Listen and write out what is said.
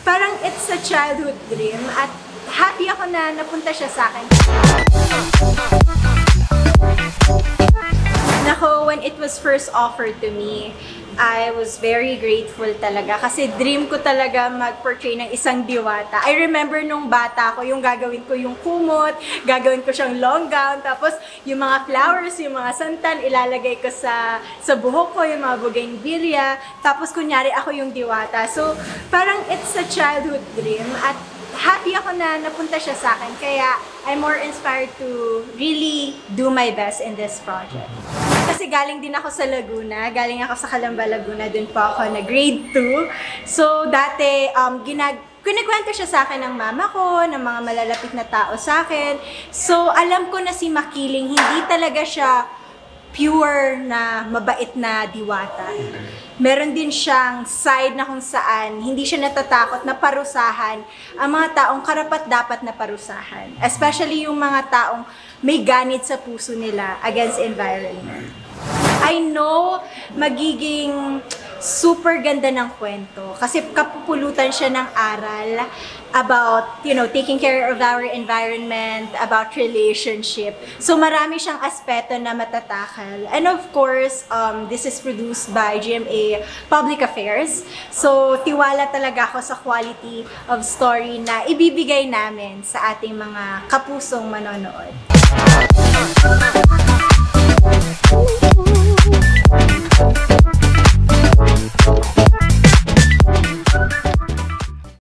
parang it's a childhood dream at happy ako na napunta siya sa akin. Nako, when it was first offered to me, I was very grateful talaga kasi dream ko talaga mag-portray ng isang diwata. I remember nung bata ko, yung gagawin ko yung kumot, gagawin ko siyang long gown, tapos yung mga flowers, yung mga santan, ilalagay ko sa buhok ko, yung mga bougainvillea, tapos kunyari ako yung diwata. So, parang it's a childhood dream at happy ako na napunta siya sa akin. Kaya I'm more inspired to really do my best in this project. Kasi galing din ako sa Laguna, galing ako sa Calamba, Laguna, dun po ako na grade 2. So dati, kinikwento siya sa akin ng mama ko, ng mga malalapit na tao sa akin. So alam ko na si Makiling, hindi talaga siya pure na mabait na diwata. Meron din siyang side na kung saan hindi siya natatakot na parusahan ang mga taong karapat-dapat na parusahan. Especially yung mga taong may ganit sa puso nila against environment. I know magiging super ganda ng kwento kasi kapupulutan siya ng aral about, taking care of our environment, about relationship. So marami siyang aspeto na matatakal. And of course, this is produced by GMA Public Affairs. So tiwala talaga ako sa quality of story na ibibigay namin sa ating mga kapusong manonood.